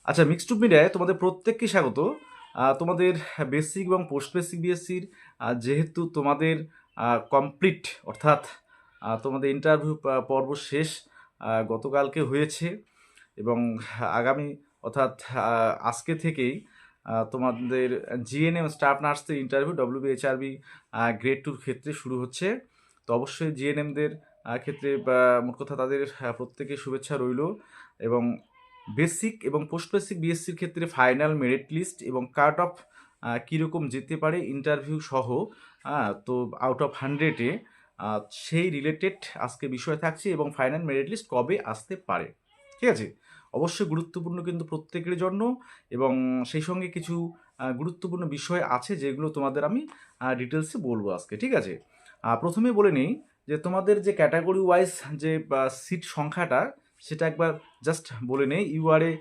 আচ্ছা, mixed two মিডিয়ায় তোমাদের প্রত্যেককে স্বাগত। তোমাদের বেসিক এবং পোস্ট বেসিক বিএসসির যেহেতু তোমাদের কমপ্লিট, অর্থাৎ তোমাদের ইন্টারভিউ পর্ব শেষ গতকালকে হয়েছে, এবং আগামী অর্থাৎ আজকে থেকেই তোমাদের জিএনএম স্টাফ নার্সদের ইন্টারভিউ ডব্লিউবিএইচআরবি গ্রেড টুর ক্ষেত্রে শুরু হচ্ছে। তো অবশ্যই জিএনএমদের ক্ষেত্রে মোট কথা তাদের প্রত্যেকে শুভেচ্ছা রইল। এবং বেসিক এবং পোস্ট বেসিক বিএসসির ক্ষেত্রে ফাইনাল মেরিট লিস্ট এবং কাট অফ কীরকম যেতে পারে ইন্টারভিউ সহ, তো আউট অফ 100-এ সেই রিলেটেড আজকে বিষয় থাকছে, এবং ফাইনাল মেরিট লিস্ট কবে আসতে পারে। ঠিক আছে, অবশ্যই গুরুত্বপূর্ণ কিন্তু প্রত্যেকের জন্য, এবং সেই সঙ্গে কিছু গুরুত্বপূর্ণ বিষয় আছে যেগুলো তোমাদের আমি ডিটেলসে বলবো আজকে। ঠিক আছে, প্রথমে বলে নিই যে তোমাদের যে ক্যাটাগরি ওয়াইজ যে সিট সংখ্যাটা সেটা একবার জাস্ট বলে নেই। ইউআরএ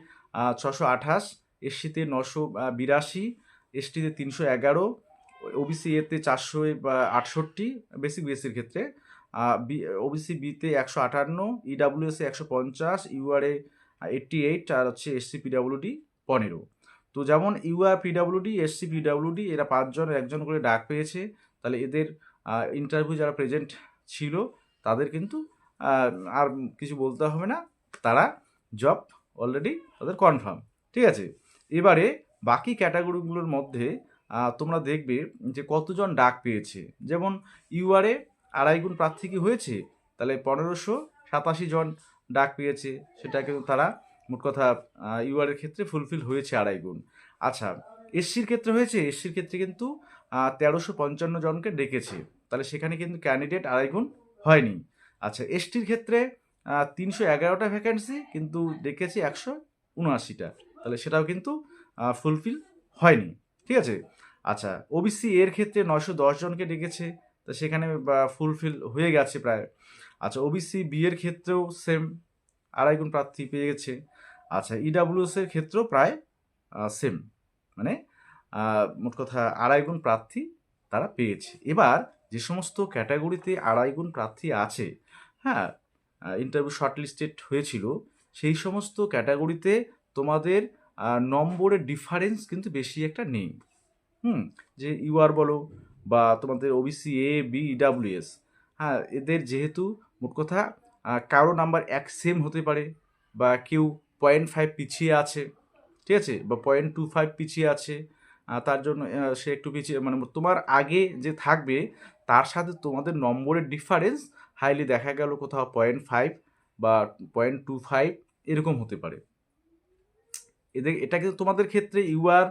628, এসসিতে 982, এসটিতে 311, ওবিসি এতে 468, বেসিক বিএসসির ক্ষেত্রে, ওবিসি বিতে 158, ইডাব্লিউএসে 150, ইউআরএ 88, আর হচ্ছে এসসি পিডাব্লিউডি 15। তো যেমন ইউআর পিডাব্লিউডি, এসসি পিডাব্লিউডি এরা 5 জন একজন করে ডাক পেয়েছে, তাহলে এদের ইন্টারভিউ যারা প্রেজেন্ট ছিল তাদের কিন্তু আর কিছু বলতে হবে না, তারা জব অলরেডি তাদের কনফার্ম। ঠিক আছে, এবারে বাকি ক্যাটাগরিগুলোর মধ্যে তোমরা দেখবে যে কতজন ডাক পেয়েছে। যেমন ইউআরএ 2.5 গুণ প্রার্থী কি হয়েছে, তাহলে 1587 জন ডাক পেয়েছে, সেটা কিন্তু তারা মোট কথা ইউআরের ক্ষেত্রে ফুলফিল হয়েছে 2.5 গুণ। আচ্ছা, এসসির ক্ষেত্রে হয়েছে, এসসির ক্ষেত্রে কিন্তু 1355 জনকে ডেকেছে, তাহলে সেখানে কিন্তু ক্যান্ডিডেট 2.5 গুণ হয়নি। আচ্ছা, এসটির ক্ষেত্রে 311টা ভ্যাকেন্সি, কিন্তু ডেকেছে 179টা, তাহলে সেটাও কিন্তু ফুলফিল হয়নি। ঠিক আছে, আচ্ছা, ওবিসি এর ক্ষেত্রে 910 জনকে ডেকেছে, তো সেখানে ফুলফিল হয়ে গেছে প্রায়। আচ্ছা, ওবিসি বি এর ক্ষেত্রেও সেম 2.5 গুণ প্রার্থী পেয়ে গেছে। আচ্ছা, ইডাব্লিউএস এর ক্ষেত্রেও প্রায় সেম, মানে মোট কথা 2.5 গুণ প্রার্থী তারা পেয়েছে। এবার যে সমস্ত ক্যাটাগরিতে 2.5 গুণ প্রার্থী আছে, হ্যাঁ, ইন্টারভিউ শর্টলিস্টেড হয়েছিল, সেই সমস্ত ক্যাটাগরিতে তোমাদের নম্বরের ডিফারেন্স কিন্তু বেশি একটা নেই। যে ইউআর বলো বা তোমাদের ওবিসি এ বি ইডাব্লিউএস, হ্যাঁ, এদের যেহেতু মোট কথা কারো নাম্বার এক সেম হতে পারে, বা কেউ 0.5 পিছিয়ে আছে, ঠিক আছে, বা 0.25 পিছিয়ে আছে, তার জন্য সে একটু পিছিয়ে, মানে তোমার আগে যে থাকবে তার সাথে তোমাদের নম্বরের ডিফারেন্স হাইলি দেখা গেল কোথাও 0.5 বা 0.25 এরকম হতে পারে। এটা কিন্তু তোমাদের ক্ষেত্রে UR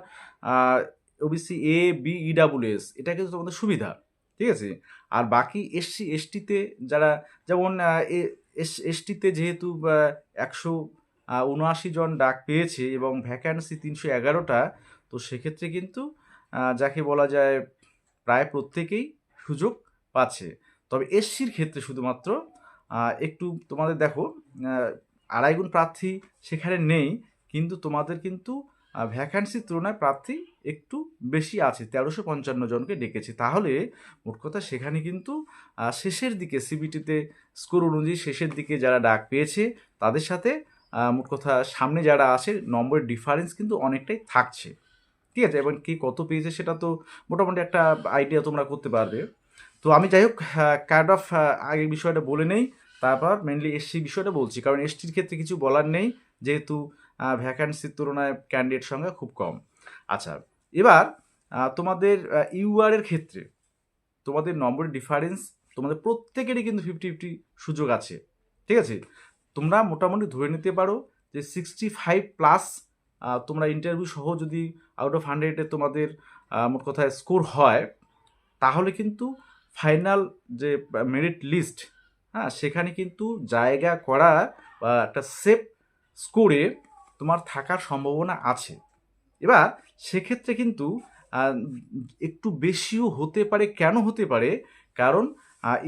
OBC A B EWS এটা কিন্তু তোমাদের সুবিধা। ঠিক আছে, আর বাকি এসসি এসটিতে যারা, যেমন এসটিতে যেহেতু 179 জন ডাক পেয়েছে এবং ভ্যাকান্সি 311টা, তো সেক্ষেত্রে কিন্তু যাকে বলা যায় প্রায় প্রত্যেকেই সুযোগ পাচ্ছে। তবে এসসির ক্ষেত্রে শুধুমাত্র একটু তোমাদের দেখো 2.5 গুণ প্রার্থী সেখানে নেই, কিন্তু তোমাদের কিন্তু ভ্যাকান্সির তুলনায় প্রার্থী একটু বেশি আছে, 1355 জনকে ডেকেছে। তাহলে মোট কথা সেখানে কিন্তু শেষের দিকে সিবিটিতে স্কোর অনুযায়ী শেষের দিকে যারা ডাক পেয়েছে তাদের সাথে মোট কথা সামনে যারা আসে নম্বরের ডিফারেন্স কিন্তু অনেকটাই থাকছে। ঠিক আছে, এবং কে কত পেয়েছে সেটা তো মোটামুটি একটা আইডিয়া তোমরা করতে পারবে। তো আমি যাই হোক কাইন্ড অফ আগে বিষয়টা বলে নেই, তারপর মেনলি এসসি বিষয়টা বলছি, কারণ এসটির ক্ষেত্রে কিছু বলার নেই, যেহেতু ভ্যাকান্সির তুলনায় ক্যান্ডিডেট সংখ্যা খুব কম। আচ্ছা, এবার তোমাদের ইউআর এর ক্ষেত্রে তোমাদের নম্বরের ডিফারেন্স তোমাদের প্রত্যেকেরই কিন্তু 50-50 সুযোগ আছে। ঠিক আছে, তোমরা মোটামুটি ধরে নিতে পারো যে 65+, তোমরা ইন্টারভিউ সহ যদি আউট অফ 100-এ তোমাদের মোট কথায় স্কোর হয়, তাহলে কিন্তু ফাইনাল যে মেরিট লিস্ট, হ্যাঁ, সেখানে কিন্তু জায়গা করা বা একটা সেফ স্কোরে তোমার থাকার সম্ভাবনা আছে। এবার সেক্ষেত্রে কিন্তু একটু বেশিও হতে পারে। কেন হতে পারে? কারণ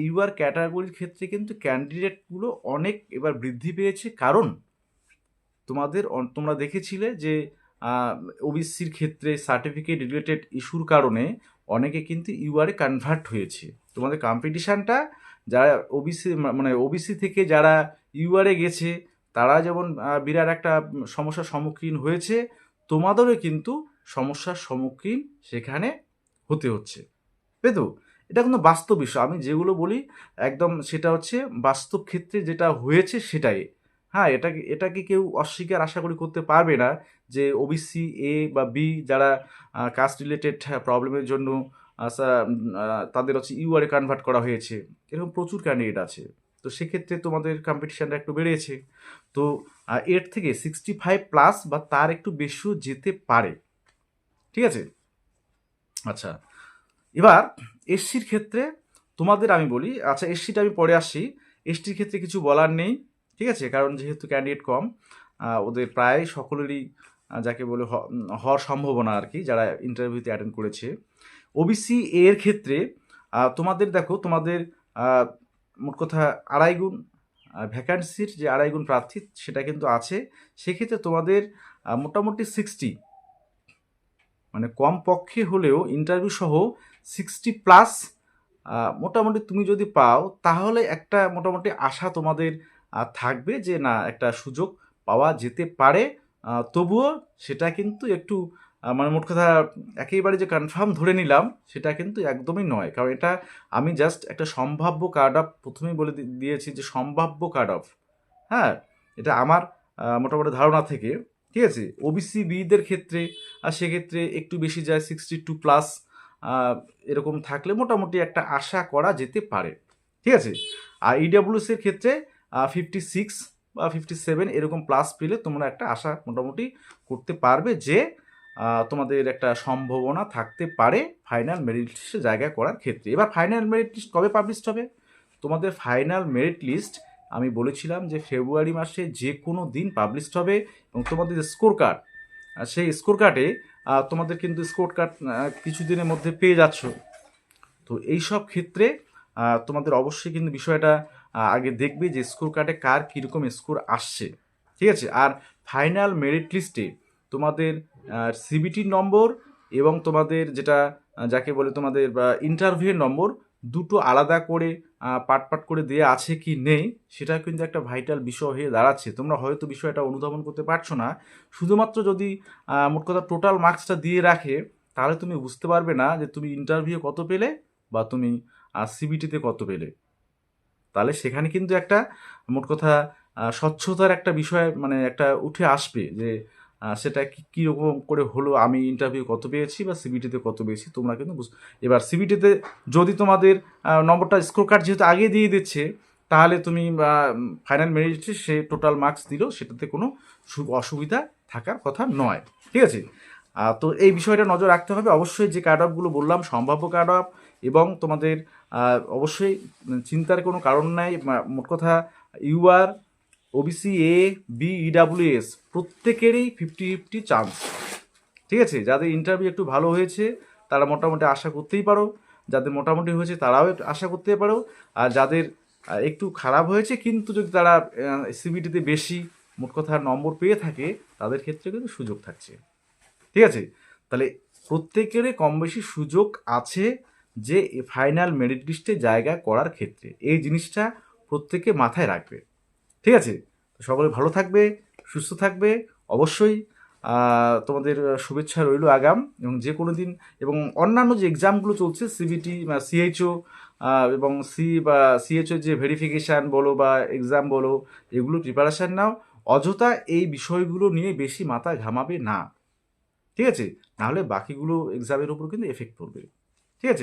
ইউআর ক্যাটাগরির ক্ষেত্রে কিন্তু ক্যান্ডিডেটগুলো অনেক এবার বৃদ্ধি পেয়েছে, কারণ তোমরা দেখেছিলে যে ওবিসির ক্ষেত্রে সার্টিফিকেট রিলেটেড ইস্যুর কারণে অনেকে কিন্তু ইউআরে কনভার্ট হয়েছে। তোমাদের কম্পিটিশানটা যারা ওবিসি, মানে ওবিসি থেকে যারা ইউআরে গেছে তারা যেমন বিরাট একটা সমস্যার সম্মুখীন হয়েছে, তোমাদেরও কিন্তু সমস্যার সম্মুখীন সেখানে হতে হচ্ছে, তাই তো? এটা কিন্তু বাস্তব বিষয়। আমি যেগুলো বলি একদম সেটা হচ্ছে বাস্তব ক্ষেত্রে যেটা হয়েছে সেটাই। হ্যাঁ, এটাকে কেউ অস্বীকার আশা করি করতে পারবে না যে ওবিসি এ বা বি যারা কাস্ট রিলেটেড প্রবলেমের জন্য তাদের হচ্ছে ইউআরে কনভার্ট করা হয়েছে, এরকম প্রচুর ক্যান্ডিডেট আছে। তো সেক্ষেত্রে তোমাদের কম্পিটিশানটা একটু বেড়েছে। তো এর থেকে 65+ বা তার একটু বেশিও যেতে পারে, ঠিক আছে? আচ্ছা, এবার এসসির ক্ষেত্রে তোমাদের আমি বলি, আচ্ছা এসসিটা আমি পরে আসি। এসটির ক্ষেত্রে কিছু বলার নেই, ঠিক আছে, কারণ যেহেতু ক্যান্ডিডেট কম, ওদের প্রায় সকলেরই যাকে বলে হওয়ার সম্ভাবনা আর কি, যারা ইন্টারভিউতে অ্যাটেন্ড করেছে। ওবিসি এর ক্ষেত্রে তোমাদের দেখো, তোমাদের মোট কথা 2.5 গুণ ভ্যাকান্সির যে 2.5 গুণ প্রার্থী সেটা কিন্তু আছে। সেক্ষেত্রে তোমাদের মোটামুটি 60, মানে কম পক্ষে হলেও ইন্টারভিউ সহ 60+ মোটামুটি তুমি যদি পাও, তাহলে একটা মোটামুটি আশা তোমাদের থাকবে যে না, একটা সুযোগ পাওয়া যেতে পারে। তবুও সেটা কিন্তু একটু মানে মোট কথা একেবারে যে কনফার্ম ধরে নিলাম সেটা কিন্তু একদমই নয়, কারণ এটা আমি জাস্ট একটা সম্ভাব্য কার্ড অফ প্রথমেই বলে দিয়েছি যে সম্ভাব্য কার্ড অফ। হ্যাঁ, এটা আমার মোটামুটি ধারণা থেকে, ঠিক আছে? ওবিসি বিদের ক্ষেত্রে সেক্ষেত্রে একটু বেশি যায়, 62+, এরকম থাকলে মোটামুটি একটা আশা করা যেতে পারে, ঠিক আছে? আর ইডাব্লিউএস এর ক্ষেত্রে 56 বা 57 এরকম প্লাস পেলে তোমরা একটা আশা মোটামুটি করতে পারবে যে তোমাদের একটা সম্ভাবনা থাকতে পারে ফাইনাল মেরিট লিস্টে জায়গা করার ক্ষেত্রে। এবার ফাইনাল মেরিট লিস্ট কবে পাবলিশড হবে? তোমাদের ফাইনাল মেরিট লিস্ট আমি বলেছিলাম যে ফেব্রুয়ারি মাসে যে কোনো দিন পাবলিশড হবে, এবং তোমাদের স্কোর কার্ড, সেই স্কোর কার্ডে তোমাদের কিন্তু স্কোর কার্ড কিছুদিনের মধ্যে পেয়ে যাচ্ছ। তো এই সব ক্ষেত্রে তোমাদের অবশ্যই কিন্তু বিষয়টা আগে দেখবে যে স্কোর কার্ডে কার কীরকম স্কোর আসছে, ঠিক আছে? আর ফাইনাল মেরিট লিস্টে তোমাদের সিবিটির নম্বর এবং তোমাদের যেটা যাকে বলে তোমাদের ইন্টারভিউয়ের নম্বর, দুটো আলাদা করে পাট পাট করে দেওয়া আছে কি নেই, সেটা কিন্তু একটা ভাইটাল বিষয় হয়ে দাঁড়াচ্ছে। তোমরা হয়তো বিষয়টা অনুধাবন করতে পারছো না। শুধুমাত্র যদি মোট কথা টোটাল মার্কসটা দিয়ে রাখে, তাহলে তুমি বুঝতে পারবে না যে তুমি ইন্টারভিউ কত পেলে বা তুমি সিবিটিতে কত পেলে। তাহলে সেখানে কিন্তু একটা মোট কথা স্বচ্ছতার একটা বিষয় মানে একটা উঠে আসবে যে সেটা কীরকম করে হলো, আমি ইন্টারভিউ কত পেয়েছি বা সিবিটিতে কত পেয়েছি তোমরা কিন্তু এবার সিবিটিতে যদি তোমাদের নম্বরটা স্কোর কার্ড যেহেতু আগে দিয়ে দিচ্ছে, তাহলে তুমি ফাইনাল মেরিটে সে টোটাল মার্কস দিলেও সেটাতে কোনো অসুবিধা থাকার কথা নয়, ঠিক আছে? তো এই বিষয়টা নজর রাখতে হবে। অবশ্যই যে কার্ড অফগুলো বললাম সম্ভাব্য কার্ড অফ, এবং তোমাদের অবশ্যই চিন্তার কোনো কারণ নাই। মোট কথা UR, OBC A, B, EWS প্রত্যেকেরই 50-50 চান্স, ঠিক আছে? যাদের ইন্টারভিউ একটু ভালো হয়েছে তারা মোটামুটি আশা করতেই পারো, যাদের মোটামুটি হয়েছে তারাও আশা করতে পারো, আর যাদের একটু খারাপ হয়েছে কিন্তু যদি তারা সিবিটিতে বেশি মোট কথা নম্বর পেয়ে থাকে, তাদের ক্ষেত্রে কিন্তু সুযোগ থাকছে, ঠিক আছে? তাহলে প্রত্যেকেরই কম বেশি সুযোগ আছে যে ফাইনাল মেরিট লিস্টে জায়গা করার ক্ষেত্রে। এই জিনিসটা প্রত্যেকে মাথায় রাখবে, ঠিক আছে? সকলে ভালো থাকবে, সুস্থ থাকবে। অবশ্যই তোমাদের শুভেচ্ছা রইল আগাম, এবং যে কোনো দিন এবং অন্যান্য যে এক্সামগুলো চলছে সিবিটি, সিএইচও এবং সিএইচও যে ভেরিফিকেশান বলো বা এক্সাম বলো, এগুলো প্রিপারেশান নাও। অযথা এই বিষয়গুলো নিয়ে বেশি মাথা ঘামাবে না, ঠিক আছে? নাহলে বাকিগুলো এক্সামের উপর কিন্তু এফেক্ট পড়বে, ঠিক আছে?